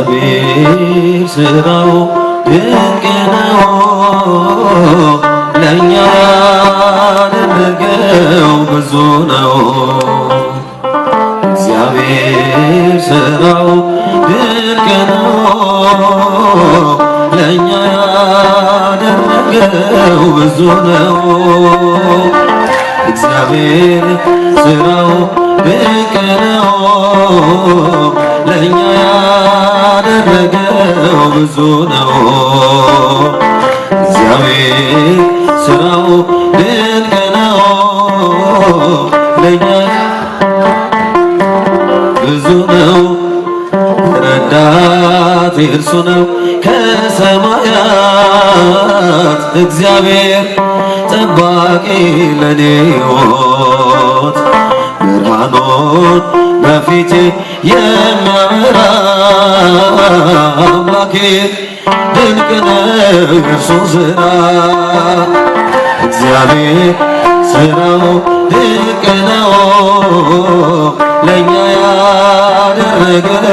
እግዚአብሔር ሥራው ድንቅ ነው፣ ለእኛ ያደረገው ብዙ ነው። እግዚአብሔር ሥራው ድንቅ ነው፣ ለእኛ ያደረገው ብዙ ነው። እግዚአብሔር ሥራው ድንቅ ነው፣ ለእኛ ያደረገው ብዙ ነው። እግዚአብሔር ሥራው ድንቅ ነው፣ ለእኛ ብዙ ነው። ረዳት እርሱ ነው ከሰማያት፣ እግዚአብሔር ጠባቂ ለኔ ሕይወት። ብርሃኑን በፊቴ የሚያበራ አምላኬ ድንቅ ነው የእርሱ ሥራ። እግዚአብሔር ሥራው ድንቅ ነው፣ ለእኛ ያደረገው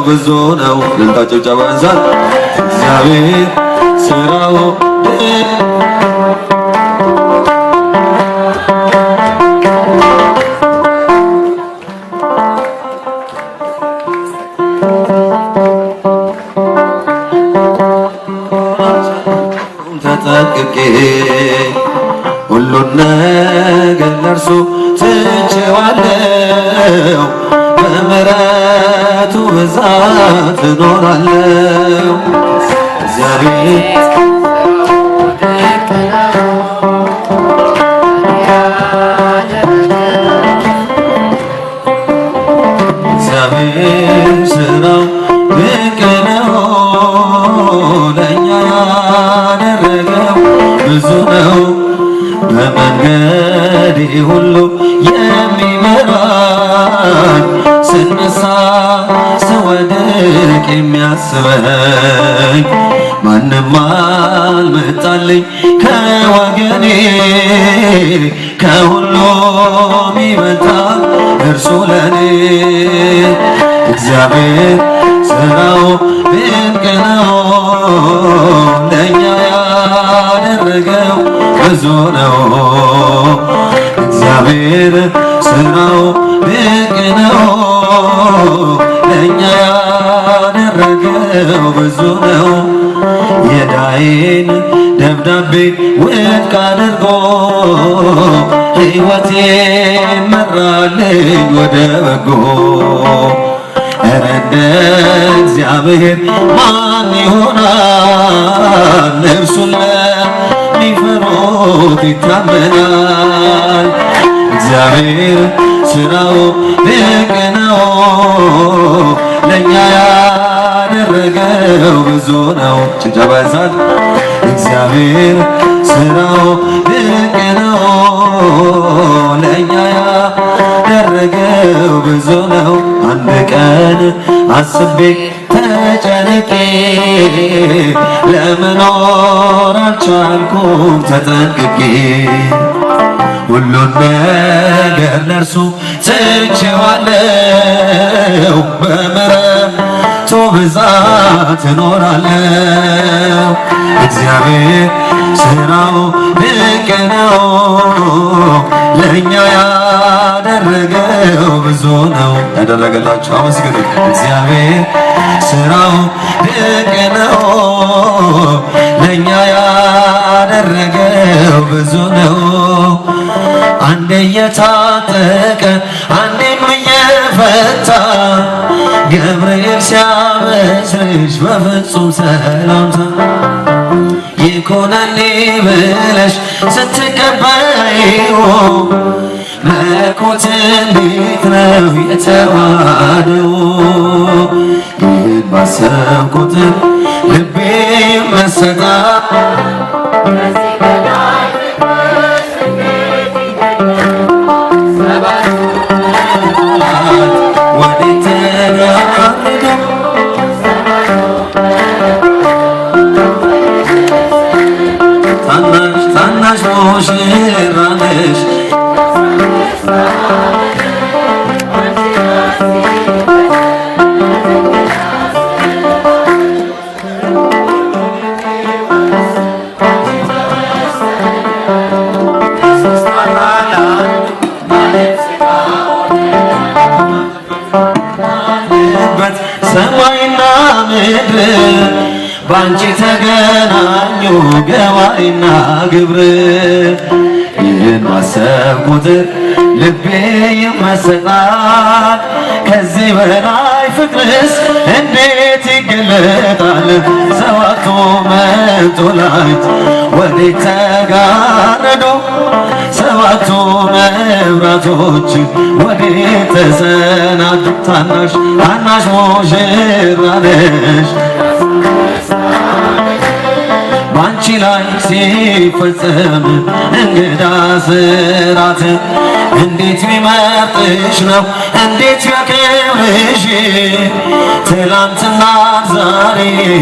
ብዙ ነው። ልልታ ጭብጨባ ያንሳል። እግዚአብሔር ሥራው ተጠንቅቄ ሁሉን ነገር ለእርሱ ትቼዋለሁ፣ በምሕረቱ ብዛት እኖራለሁ። እግዚአብሔር ሥራው ድንቅ ነው፣ ለእኛ ያደረገው ብዙ ነው። በመንገዴ ሁሉ የሚመራኝ፣ ስነሳ ስወድቅ የሚያስበኝ፣ ማንም አልመጣልኝ ከወገኔ፣ ከሁሉም ይበልጣል እርሱ ለኔ። እግዚአብሔር ሥራው ድንቅ ነው፣ ለእኛ ያደረገው ብዙ ነው። እግዚአብሔር ሥራው ድንቅ ነው፣ ለእኛ ያደረገው ብዙ ነው። የዕዳዬን ደብዳቤ ውድቅ አድርጎ ሕይወቴን መራልኝ ወደ በጎ። ኧረ እንደ እግዚአብሔር ማን ይሆናል? እርሱን ለሚፈሩት ይታመናል። እግዚአብሔር ሥራው ድንቅ ነው፣ ለእኛ ያደረገው ብዙ ነው። ጭብጨባ ያንሳል። እግዚአብሔር ሥራው ድንቅ ነው፣ ለእኛ ያደረገው ብዙ ነው። አንድ ቀን አስቤ ተጨንቄ ለመኖር አልቻልኩም ተጠንቅቄ፣ ሁሉን ነገር ለእርሱ ትቼዋለሁ፣ በምሕረቱ ብዛት እኖራለሁ። እግዚአብሔር ሥራው ድንቅ ነው፣ ለእኛ ያደረገው ብዙ ነው። ያደረገላችሁ አመስግኑ። እግዚአብሔር ሥራው ድንቅ ነው፣ ለእኛ ያደረገው ብዙ ነው። አንዴ እየታጠቀ አንዴም እየፈታ ገብርኤል ሲያበስርሽ በፍጹም ሰላምታ ይኮነኒ ብለሽ ስትቀበይው መለኮት እንዴት ነው የተዋሃደው? ይህን ባሰብኩ ቁጥር ልቤ መሰጣ ታናሽ ሙሽራ ነሽ ያሉበት ሰማይና ምድር ባንቺ ተገናኙ ገባሪና ግብር። ይህን ማሰብ ቁጥር ልቤ ይመሰጣል። ከዚህ በላይ ፍቅርስ እንዴት ይገለጣል? ሰባቱ መንጦላዕት ወዴት ተጋረዱ? ሰባቱ መብራቶች ወዴት ተሰናዱ? ታናሽ ታናሽ ሙሽራ ነሽ ባንቺ ላይ ሲፈጸም እንግዳ ስራት። እንዴት ቢመርጥሽ ነው እንዴት ቢያከብርሽ ትላንትና ዛሬ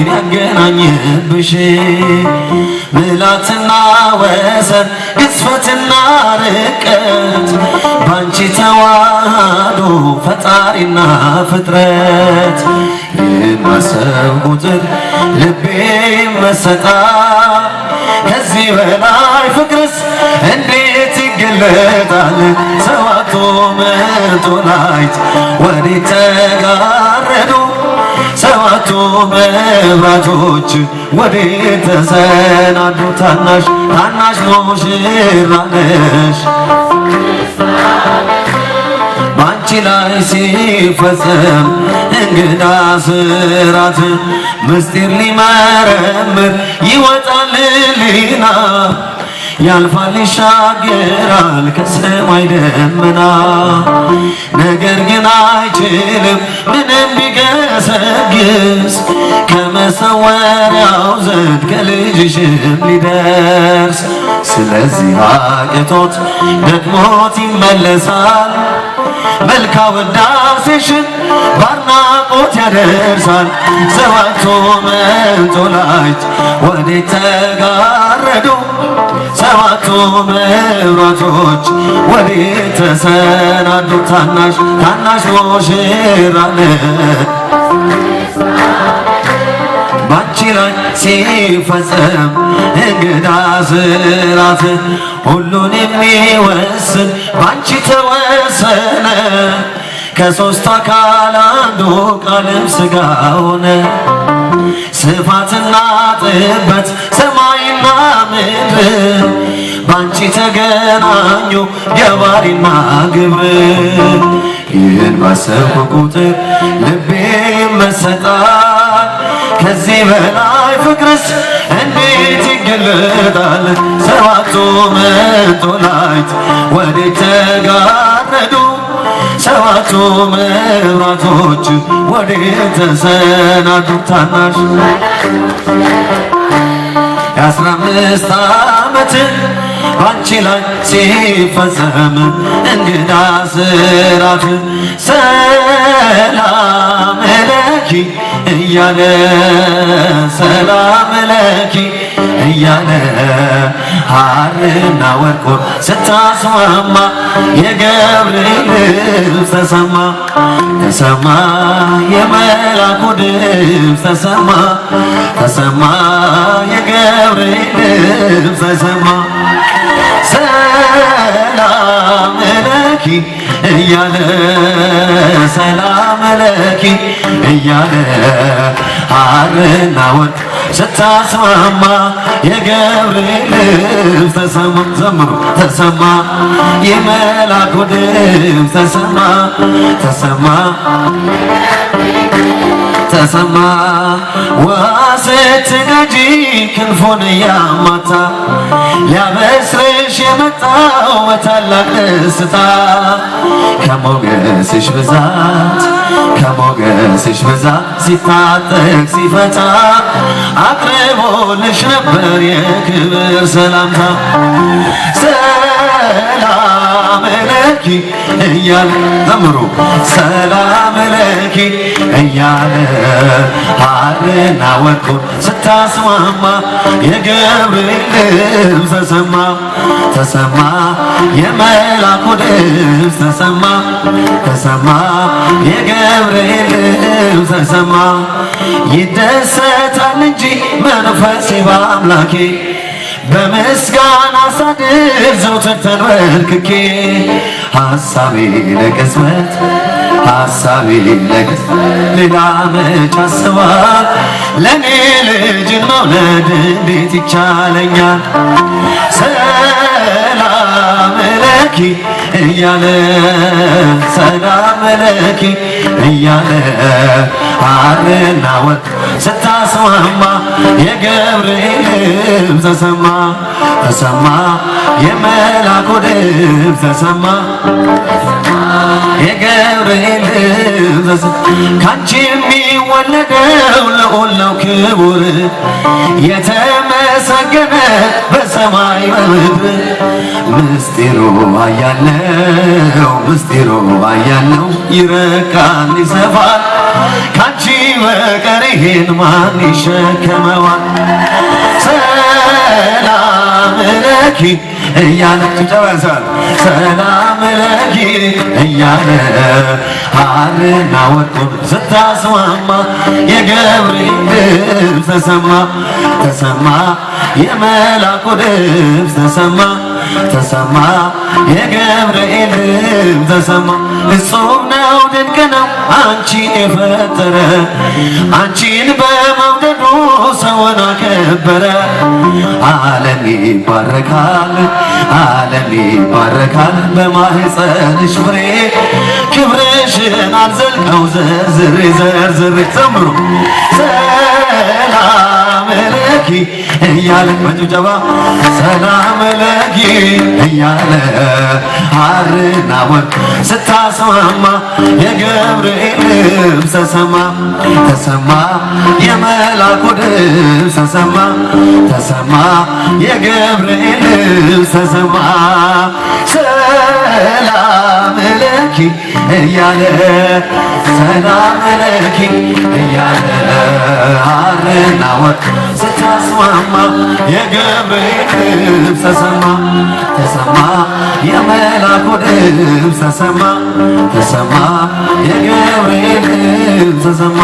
ያገናኝብሽ። ምልዓትና ወሰን ግዝፈትና ርቀት ባንቺ ተዋህዶ ፈጣሪና ፍጥረት። ይህን ማሰብ ቁጥር ልቤ ይመሰጣል። ከዚህ በላይ ፍቅርስ እንዴት ይገለጣል? ሰባቱ መንጦላዕት ወዴት ተጋረዱ? ሰባቱ መብራቶች ወዴት ተሰናዱ? ታናሽ ታናሽ ሙሽራ ነሽ ባንቺ ላይ ሲፈጸም እንግዳ ስራት። ምስጢር ሊመረምር ይወጣል ሊና ያልፋል ይሻገራል ከሰማይ ደመና። ነገር ግን አይችልም ምንም ቢገሰግስ ከመሰወሪያው ዘንድ ከልጅሽም ሊደርስ። ስለዚህ አቅቶት ደክሞት ይመለሳል መልካ ውዳሴሽን ባርናቆት ያደርሳል። ሰባቱ መንጦላዕት ወዴት ተጋረዱ? ሰባቱ መብራቶች ወዴት ተሰናዱ? ታናሽ ታናሽ ሙሽራ ነሽ ባንቺ ላይ ሲፈጸም እንግዳ ስራት። ሁሉን የሚወስን ባንቺ ተወሰነ ከሦስት አካል አንዱ ቃልም ሥጋ ሆነ። ስፋትና ጥበት ሰማይና ምድር ባንቺ ተገናኙ ገባሪና ግብር። ይህን ባሰብኩ ቁጥር ልቤ ይመሰጣል። ከዚህ በላይ ፍቅርስ እንዴት ይገለጣል? ሰባቱ መንጦላዕት ወዴት ተጋረዱ? ሰባቱ መብራቶች ወዴት ተሰናዱ? ታናሽ የ15 ዓመት ባንቺ ላይ ሲፈጸም እንግዳ ስራት። ሰላም ለኪ እያለ ሰላም ለኪ እያለ ሐርና ወርቁን ስታስማማ የገብርኤል ድምፅ ተሰማ ተሰማ የመላኩ ድምፅ ተሰማ ተሰማ የገብርኤል ድምፅ ተሰማ። ሰላም ለኪ እያለ ሰላም ለኪ እያለ ሐርና ወርቅ ስታስማማ የገብርኤል ድምፅ ተሰማ። ዘምሩ ተሰማ የመላኩ ድምፅ ተሰማ ተሰማ ተሰማ። ውሃ ስትነጂ ክንፉን ያማታ ሊያበስርሽ የመጣው በታላቅ ደስታ ከሞገስሽ ብዛት ከሞገስሽ ብዛት ሲታጠቅ ሲፈታ አቅርቦልሽ ነበር የክብር ሰላምታ። ሰላም ለኪ እያለ ዘምሩ ሰላም ለኪ እያለ ሐርና ወርቁን ስታስማማ የገብርኤል ድምፅ ተሰማ ተሰማ የመላኩ ድምፅ ተሰማ ተሰማ የገብርኤል ድምፅ ተሰማ። ይደሰታል እንጂ መንፈሴ በአምላኬ በምስጋና ሳድር ዘወትር ተንበርክኬ ሐሳቤ ለቅጽበት ሐሳቤ ለግስ ሌላ መች አስባል ለኔ ልጅን መውለድ እንዴት ይቻለኛል? ሰላም ለኪ እያለ ሰላም ለኪ እያለ ሐርና ወርቅ ስታስማማ የገብርኤል ድምፅ ተሰማ ተሰማ የመላኩ ድምፅ ተሰማ የገብርኤል ድምፅ ካንቺ የሚወለደው ልዑል ነው ክቡር የተመሰገነ በሰማይ በምድር ምስጢሩ አያለው ይረቃል ይሰፋል ካንቺ በቀር ይሄን ማን ይሸከመዋል? ሰላም ለኪ እያለ ጭብጨባሳል ሰላም ለኪ እያለ ሐርና ወርቁን ስታስማማ የገብርኤል ድምፅ ተሰማ ተሰማ የመላኩ ድምፅ ተሰማ ተሰማ የገብርኤል ድምፅ ተሰማ እጹብ ነው ድንቅ ነው አንቺን የፈጠረ አንቺን በመውደዱ ሰውን አከበረ ዓለም ይባረካል በማህፀንሽ ፍሬ ክብርሽን አልዘልቀው ዘርዝሬ ዘምሩ ሰላም ለኪ እያለ በጭብጨባ ሰላም ለኪ እያለ ሐርና ወርቅ ስታስማማ የገብርኤል ድምፅ ተሰማ ተሰማ የመላኩ ድምፅ ተሰማ ተሰማ የገብርኤል ድምፅ ተሰማ ሰላም ለኪ እያለ ሰላም ለኪ እያለ ሐርና ወርቅ ስታስማማ የገብርኤል ድምፅ ተሰማ ተሰማ የመላኩ ድምፅ ተሰማ ተሰማ የገብርኤል ድምፅ ተሰማ